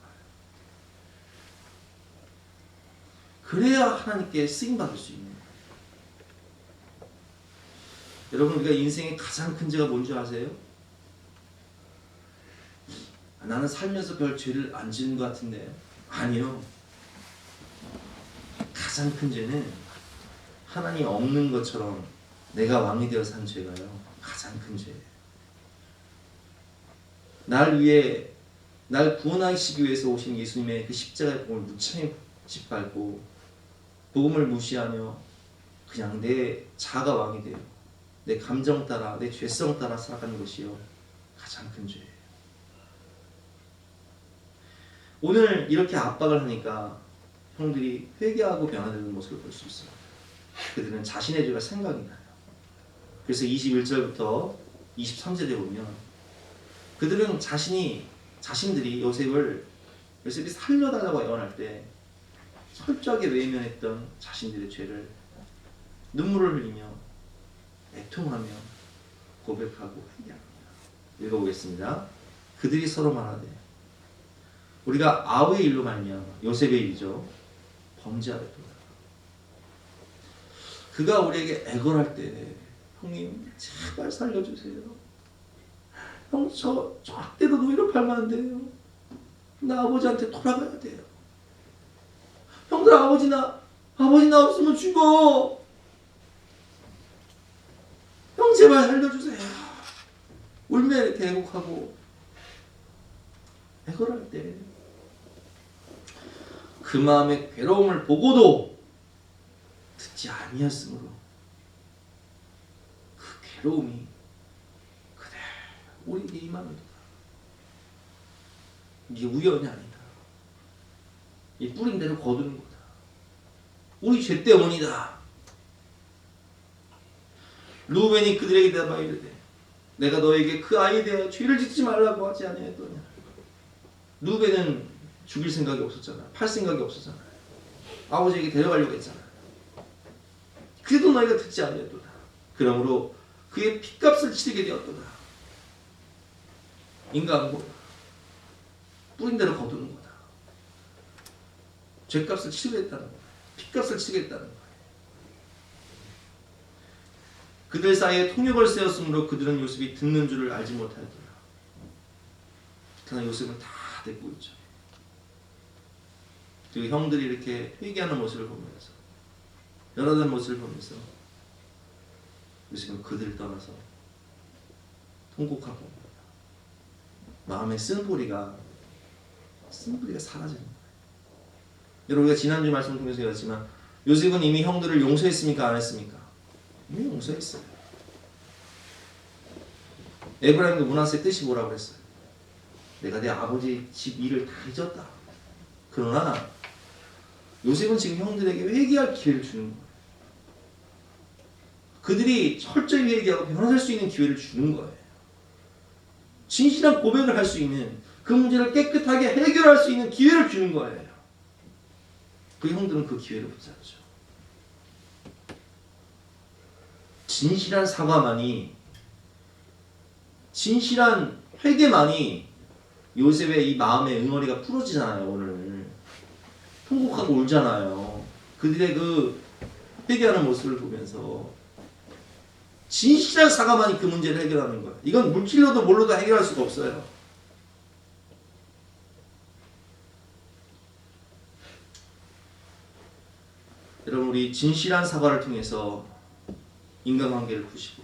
그래야 하나님께 쓰임받을 수 있는 거예요. 여러분, 우리가 인생의 가장 큰 죄가 뭔지 아세요? 나는 살면서 별 죄를 안 지은 것 같은데. 아니요. 가장 큰 죄는 하나님 없는 것처럼 내가 왕이 되어 산 죄가요. 가장 큰 죄예요. 날 위해 날 구원하시기 위해서 오신 예수님의 그 십자가의 복음을 무참히 짓밟고 복음을 무시하며 그냥 내 자가 왕이 돼요. 내 감정 따라 내 죄성 따라 살아가는 것이요 가장 큰 죄예요. 오늘 이렇게 압박을 하니까 형들이 회개하고 변화되는 모습을 볼 수 있어요. 그들은 자신의 죄가 생각이 나요. 그래서 21절부터 23절에 보면 그들은 자신들이 요셉이 살려달라고 애원할 때 철저하게 외면했던 자신들의 죄를 눈물을 흘리며 애통하며 고백하고 회개합니다. 읽어보겠습니다. 그들이 서로 말하되 우리가 아우의 일로 말미암아 요셉의 일이죠. 범죄하였도다. 그가 우리에게 애걸할 때 형님 제발 살려주세요. 형 저 학대도 노예로 팔면 안 돼요. 나 아버지한테 돌아가야 돼요. 형들 아버지 나 없으면 죽어. 형 제발 살려주세요. 울며 이렇게 애곡하고 애걸할 때 그 마음의 괴로움을 보고도 듣지 아니었으므로 그 괴로움이 그대로 우리에게 임하는도다. 이게 우연이 아니다. 이 뿌린 대로 거두는 거다. 우리 죄 때문이다. 루벤이 그들에게 대답하여 이르되 내가 너에게 그 아이에 대하여 죄를 짓지 말라고 하지 아니하였더냐. 루벤은 죽일 생각이 없었잖아. 팔 생각이 없었잖아. 아버지에게 데려가려고 했잖아. 그래도 너희가 듣지 아니하였도다. 그러므로 그의 핏값을 치르게 되었도다. 인간고 뿌린 대로 거두는 거다. 죄값을 치르겠다는 거야. 핏값을 치르겠다는 거야. 그들 사이에 통역을 세웠으므로 그들은 요셉이 듣는 줄을 알지 못하였더라. 그러나 요셉은 다 듣고 있죠. 그리고 형들이 이렇게 회개하는 모습을 보면서 연하된 모습을 보면서 요셉은 그들을 떠나서 통곡하고 마음의 쓴뿌리가 사라지는 거예요. 여러분, 우리가 지난주 말씀 통해서 배웠지만 요셉은 이미 형들을 용서했습니까? 안 했습니까? 이미 용서했어요. 에브라임도 므낫세의 뜻이 뭐라고 그랬어요? 내가 내 아버지 집 일을 다 잊었다. 그러나 요셉은 지금 형들에게 회개할 기회를 주는 거예요. 그들이 철저히 회개하고 변화될 수 있는 기회를 주는 거예요. 진실한 고백을 할 수 있는, 그 문제를 깨끗하게 해결할 수 있는 기회를 주는 거예요. 그 형들은 그 기회를 붙잡죠. 진실한 사과만이, 진실한 회개만이 요셉의 이 마음의 응어리가 풀어지잖아요. 오늘 통곡하고 울잖아요. 그들의 그 회개하는 모습을 보면서 진실한 사과만이 그 문제를 해결하는 거예요. 이건 물질로도 뭘로도 해결할 수가 없어요. 여러분, 우리 진실한 사과를 통해서 인간관계를 푸시고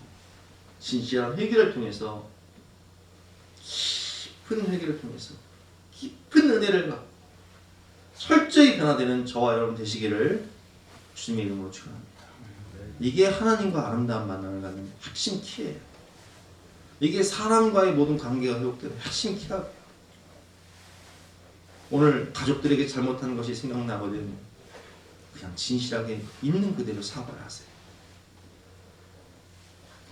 진실한 회개를 통해서, 깊은 회개를 통해서 깊은 은혜를 받고 철저히 변화되는 저와 여러분 되시기를 주님의 이름으로 축원합니다. 이게 하나님과 아름다운 만남을 갖는 핵심 키예요. 이게 사람과의 모든 관계가 회복되는 핵심 키라고요. 오늘 가족들에게 잘못한 것이 생각나거든, 그냥 진실하게 있는 그대로 사과를 하세요.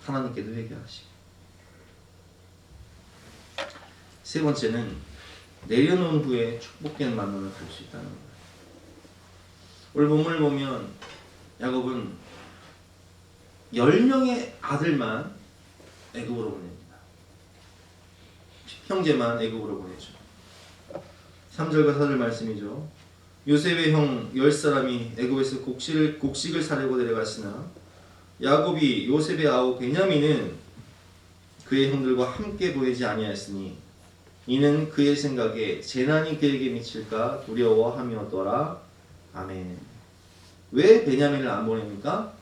하나님께도 회개하시고. 세 번째는 내려놓은 후에 축복된 만남을 갈 수 있다는 거예요. 오늘 본문을 보면 야곱은 10명의 아들만 애굽으로 보냅니다. 형제만 애굽으로 보내죠. 3절과 4절 말씀이죠. 요셉의 형 10사람이 애굽에서 곡식을 사려고 내려갔으나 야곱이 요셉의 아우 베냐민은 그의 형들과 함께 보내지 아니하였으니 이는 그의 생각에 재난이 그에게 미칠까 두려워함이었더라. 아멘. 왜 베냐민을 안 보냅니까?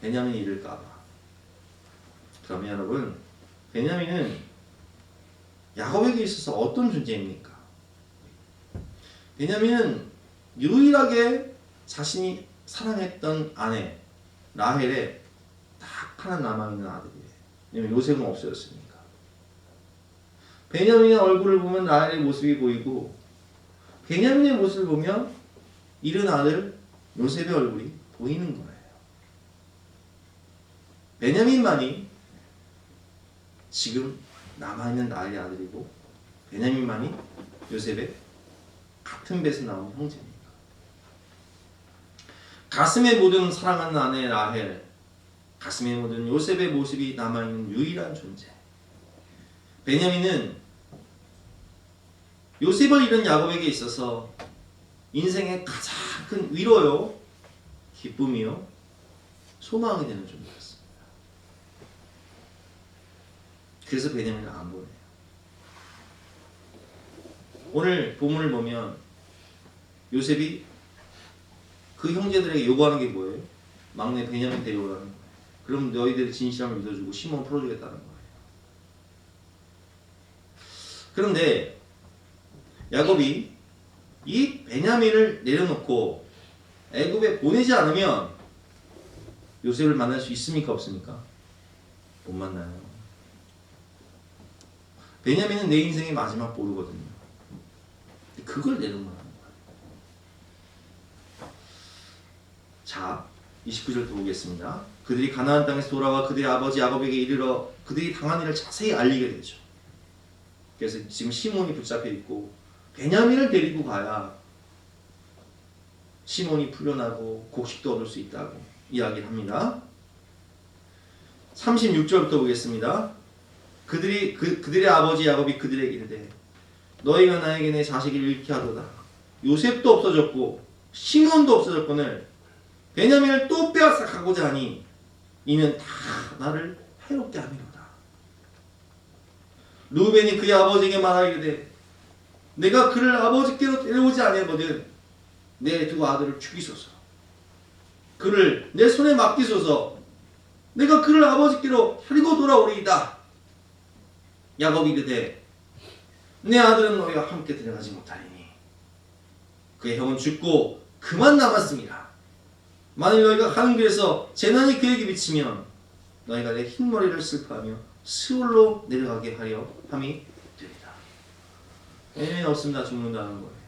베냐민이 잃을까봐. 그러면 여러분, 베냐민은 야곱에게 있어서 어떤 존재입니까? 베냐민은 유일하게 자신이 사랑했던 아내 라헬의 딱 하나 남아있는 아들이에요. 왜냐면 요셉은 없어졌으니까. 베냐민의 얼굴을 보면 라헬의 모습이 보이고, 베냐민의 모습을 보면 잃은 아들 요셉의 얼굴이 보이는 거예요. 베냐민만이 지금 남아있는 라헬의 아들이고, 베냐민만이 요셉의 같은 배에서 나온 형제입니다. 가슴에 묻은 사랑하는 아내 라헬, 가슴에 묻은 요셉의 모습이 남아있는 유일한 존재. 베냐민은 요셉을 잃은 야곱에게 있어서 인생의 가장 큰 위로요, 기쁨이요, 소망이 되는 존재였습니다. 그래서 베냐민을 안 보내요. 오늘 본문을 보면 요셉이 그 형제들에게 요구하는 게 뭐예요? 막내 베냐민 데려오라는 거예요. 그럼 너희들의 진실함을 믿어주고 시몬 풀어주겠다는 거예요. 그런데 야곱이 이 베냐민을 내려놓고 애굽에 보내지 않으면 요셉을 만날 수 있습니까? 없습니까? 못 만나요. 베냐민은 내 인생의 마지막 보루거든요. 그걸 내려놓는 거예요. 자, 29절도 보겠습니다. 그들이 가나안 땅에서 돌아와 그들의 아버지 야곱에게 이르러 그들이 당한 일을 자세히 알리게 되죠. 그래서 지금 시몬이 붙잡혀 있고 베냐민을 데리고 가야 시몬이 풀려나고 곡식도 얻을 수 있다고 이야기를 합니다. 36절부터 보겠습니다. 그들의 아버지 야곱이 그들에게 이르되 너희가 나에게 내 자식을 잃게 하도다. 요셉도 없어졌고 시몬도 없어졌거늘 베냐민을 또 빼앗아 가고자 하니 이는 다 나를 해롭게 함이로다. 루벤이 그의 아버지에게 말하기를 내가 그를 아버지께로 데려오지 아니하거든 내 두 아들을 죽이소서. 그를 내 손에 맡기소서. 내가 그를 아버지께로 데리고 돌아오리이다. 야곱이 이르되 내 아들은 너희와 함께 데려가지 못하리니 그의 형은 죽고 그만 남았습니다. 만일 너희가 가는 길에서 재난이 그에게 미치면 너희가 내 흰머리를 슬퍼하며 스올로 내려가게 하려 함이 되리라. 베냐민 없으면 나 죽는다는 거예요.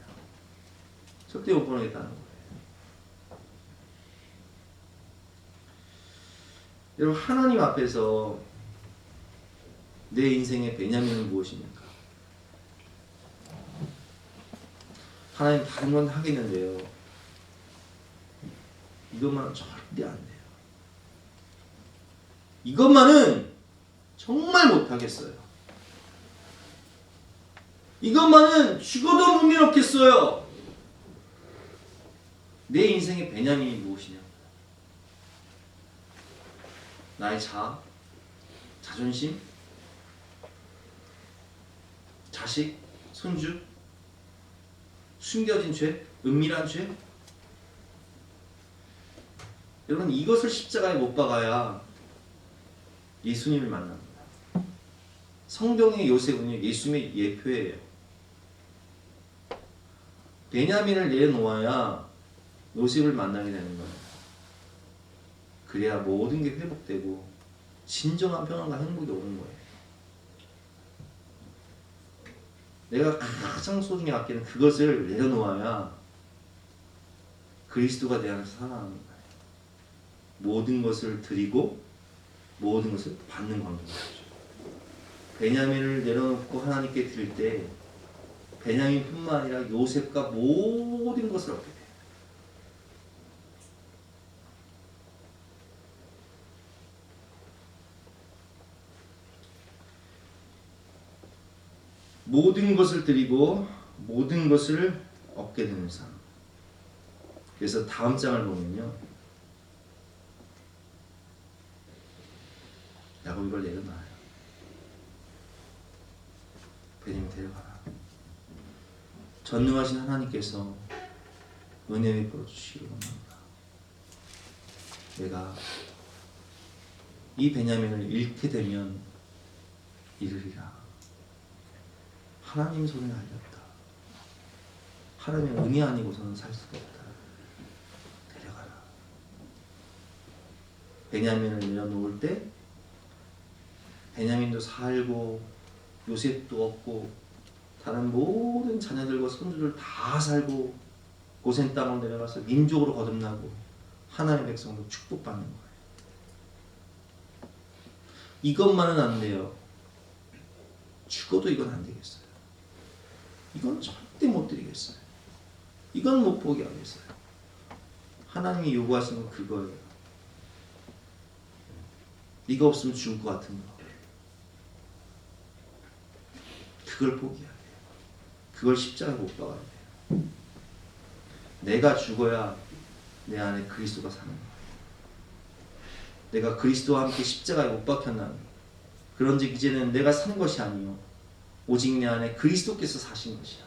절대 못 보내겠다는 거예요. 여러분, 하나님 앞에서 내 인생의 베냐민은 무엇입니까? 하나님 다른 건 하겠는데요, 이것만은 절대 안 돼요. 이것만은 정말 못하겠어요. 이것만은 죽어도 못 내놓겠어요. 내 인생의 베냐민이 무엇이냐? 나의 자존심, 자식, 손주, 숨겨진 죄, 은밀한 죄. 여러분, 이것을 십자가에 못 박아야 예수님을 만납니다. 성경의 요셉은요, 예수님의 예표예요. 베냐민을 내놓아야 요셉을 만나게 되는 거예요. 그래야 모든 게 회복되고 진정한 평안과 행복이 오는 거예요. 내가 가장 소중히 아끼는 그것을 내려놓아야 그리스도가 내 안에서 살아나는 거예요. 모든 것을 드리고 모든 것을 받는 관계가 되죠. 베냐민을 내려놓고 하나님께 드릴 때 베냐민뿐만 아니라 요셉과 모든 것을 얻게 돼요. 모든 것을 드리고 모든 것을 얻게 되는 삶. 그래서 다음 장을 보면요, 야곱이 이걸 내려놔요. 베냐민 데려가라. 전능하신 하나님께서 은혜 베풀어 주시기를 원합니다. 내가 이 베냐민을 잃게 되면 잃으리라. 하나님 손에 알렸다. 하나님의 은혜 아니고서는 살 수가 없다. 데려가라. 베냐민을 내려놓을 때 베냐민도 살고 요셉도 얻고 다른 모든 자녀들과 손주들 다 살고 고센 땅으로 내려가서 민족으로 거듭나고 하나님의 백성도 축복받는 거예요. 이것만은 안 돼요. 죽어도 이건 안 되겠어요. 이건 절대 못 드리겠어요. 이건 못 포기하겠어요. 하나님이 요구하시는 건 그거예요. 이거 없으면 죽을 것 같은 거. 그걸 포기해야 돼요. 그걸 십자가에 못 박아야 돼요. 내가 죽어야 내 안에 그리스도가 사는 거예요. 내가 그리스도와 함께 십자가에 못 박혔나니 그런즉 이제는 내가 사는 것이 아니요 오직 내 안에 그리스도께서 사신 것이라.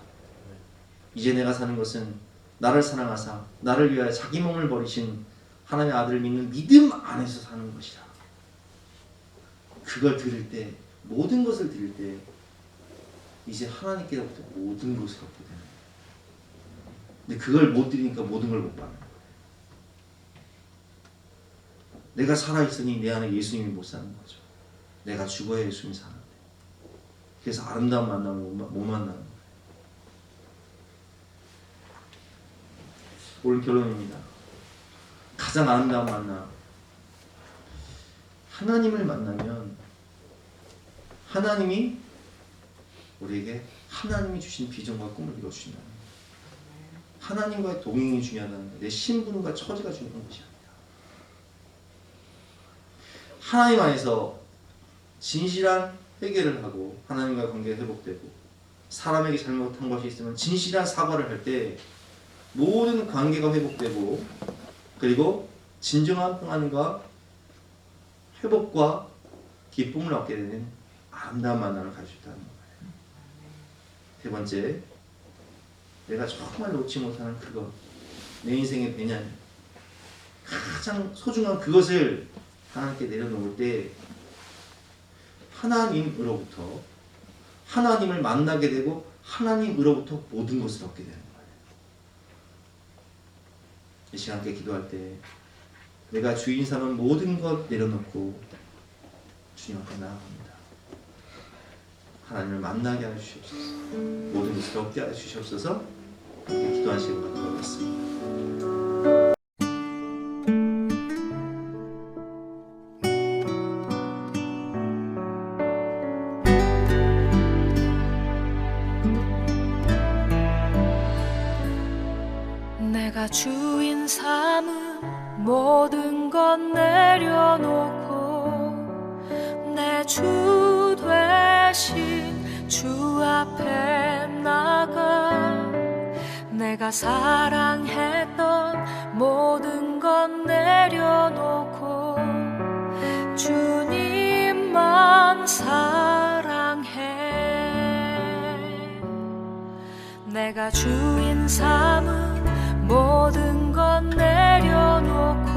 이제 내가 사는 것은 나를 사랑하사 나를 위하여 자기 몸을 버리신 하나님의 아들을 믿는 믿음 안에서 사는 것이라. 그걸 들을 때, 모든 것을 들을 때 이제 하나님께로부터 모든 것을 얻게 되는 거예요. 근데 그걸 못 드리니까 모든 걸 못 받는 거예요. 내가 살아있으니 내 안에 예수님이 못 사는 거죠. 내가 죽어야 예수님이 사는데. 그래서 아름다운 만남을 못 만나는 거예요. 오늘 결론입니다. 가장 아름다운 만남. 하나님을 만나면 하나님이 우리에게 하나님이 주신 비전과 꿈을 이뤄주신다는 거예요. 하나님과의 동행이 중요하다는 거예요. 내 신분과 처지가 중요한 것이 아니라 하나님 안에서 진실한 회개를 하고 하나님과 관계가 회복되고 사람에게 잘못한 것이 있으면 진실한 사과를 할 때 모든 관계가 회복되고 그리고 진정한 평안과 회복과 기쁨을 얻게 되는 아름다운 만남을 가질 수 있다는 거예요. 세 번째, 내가 정말 놓지 못하는 그것, 내 인생의 베냐민, 가장 소중한 그것을 하나님께 내려놓을 때 하나님으로부터 하나님을 만나게 되고 하나님으로부터 모든 것을 얻게 되는 거예요. 이 시간 함께 기도할 때 내가 주인 삼은 모든 것 내려놓고 주님 앞에 나아갑니다. 하나님을 만나게 하여 주시옵소서. 모든 것을 얻게 하여 주시옵소서. 이렇게 기도한 시간 갖도록 하겠습니다.
내가 주인 삼은 모든 것 내려놓고 내 주 되신 주 앞에 나가 내가 사랑했던 모든 것 내려놓고 주님만 사랑해. 내가 주인 삼은 모든 것 내려놓고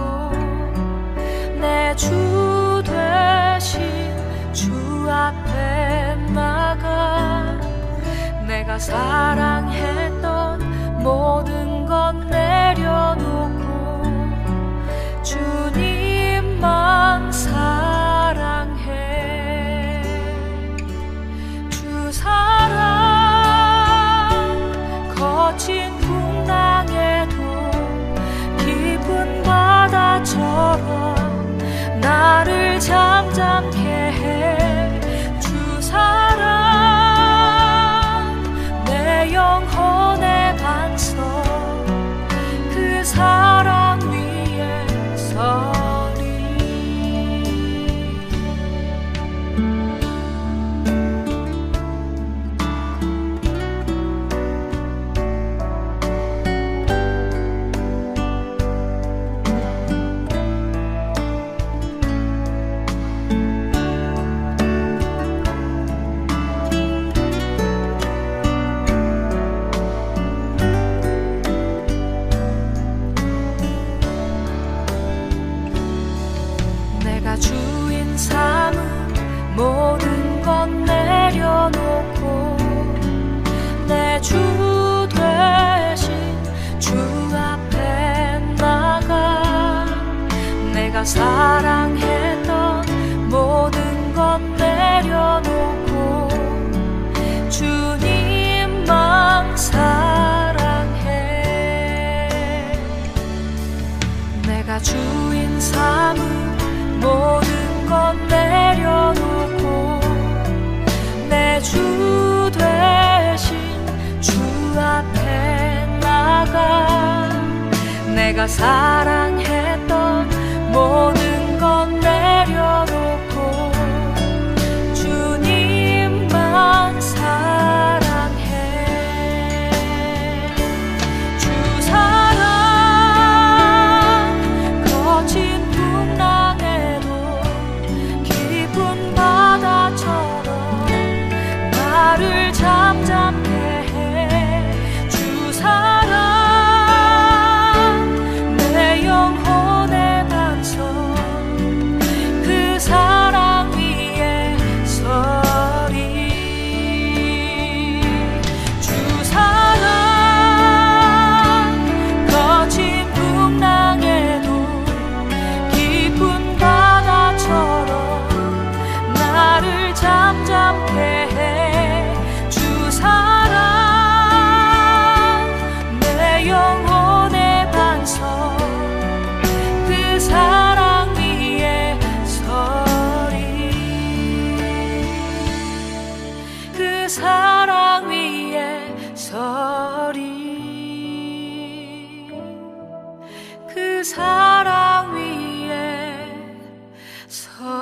내 주 되신 주 앞에 나가 내가 사랑했던 모든 것 내려놓고 주님만 사랑해. 주 사랑 거친 풍랑에도 깊은 바다처럼 나를 잠잠케 해. 주 사랑 내 영혼의 반석 그 사랑 위에 서리. 내가 주인 삼은 모든 것 내려놓고 내 주 되신 주 앞에 나가 내가 사랑했던 모든 것 내려놓고 주님만 사랑해. 내가 주인 삼은 모든 것 내려놓고 내 주 되신 주 앞에 나가 내가 사랑했던 모든 것 내려놓고 주님만 사랑해. 주 사랑 거친 풍랑에도 깊은 바다처럼 나를 잠잠케 해. 주 사랑 내 영혼의 반석 그 사랑 위에 서리. 주 사랑 거친 풍랑에도 깊은 바다처럼 나를 잠잠케 해. 주 사랑 내 영혼의 반석 그 사랑 위에 서리. 그 사랑 위에 서리. 그 사랑 위에 서리.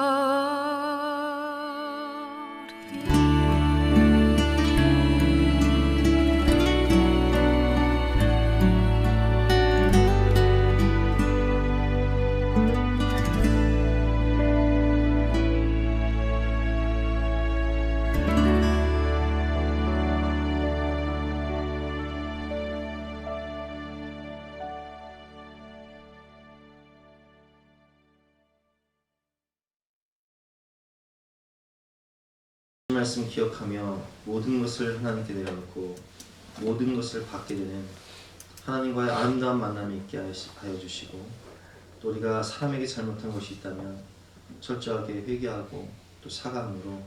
말씀 기억하며 모든 것을 하나님께 내려놓고 모든 것을 받게 되는 하나님과의 아름다운 만남이 있게 하여 주시고 또 우리가 사람에게 잘못한 것이 있다면 철저하게 회개하고 또 사과함으로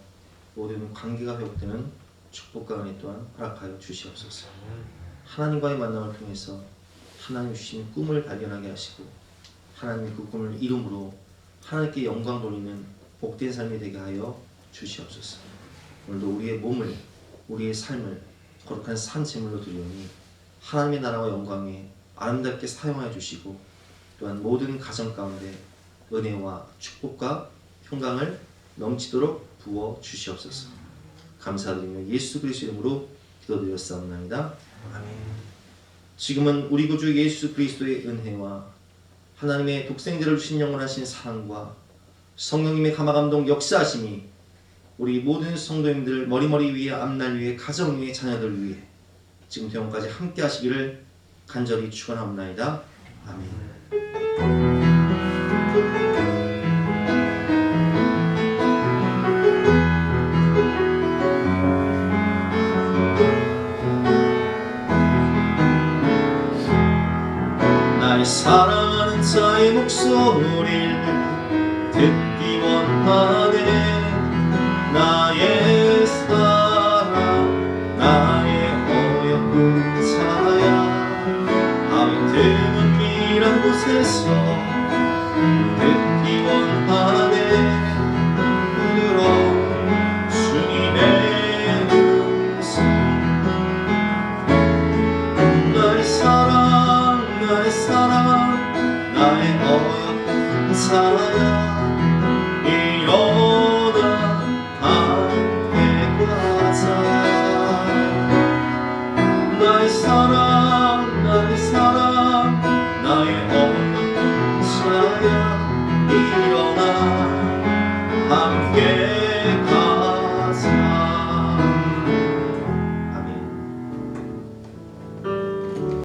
모든 관계가 회복되는 축복과 은혜 또한 허락하여 주시옵소서. 하나님과의 만남을 통해서 하나님 주신 꿈을 발견하게 하시고 하나님의 그 꿈을 이룸으로 하나님께 영광 돌리는 복된 삶이 되게 하여 주시옵소서. 오늘도 우리의 몸을, 우리의 삶을 거룩한 산 제물로 드리오니 하나님의 나라와 영광에 아름답게 사용하여 주시고 또한 모든 가정 가운데 은혜와 축복과 평강을 넘치도록 부어 주시옵소서. 감사드리며 예수 그리스도의 이름으로 기도드렸사옵나이다. 아멘. 지금은 우리 구주 예수 그리스도의 은혜와 하나님의 독생자를 주신 영원하신 사랑과 성령님의 감화감동 역사하심이 우리 모든 성도님들 머리머리 위에, 앞날 위에, 가정 위에, 자녀들 위에 지금부터 영원까지 함께 하시기를 간절히 축원하옵나이다. 아멘. 날 사랑하는 자의 목소리를 듣기 원하네. 나의 사랑, 나의 어여쁜 자야, 아무 드문 미란 곳에서 듣기 원하네. 부드러운 주님의 음성. 나의 사랑, 나의 사랑, 나의 어여쁜 자야, 일어나 함께 가자. 나의 사랑, 나의 사랑, 나의 어여쁜 자야,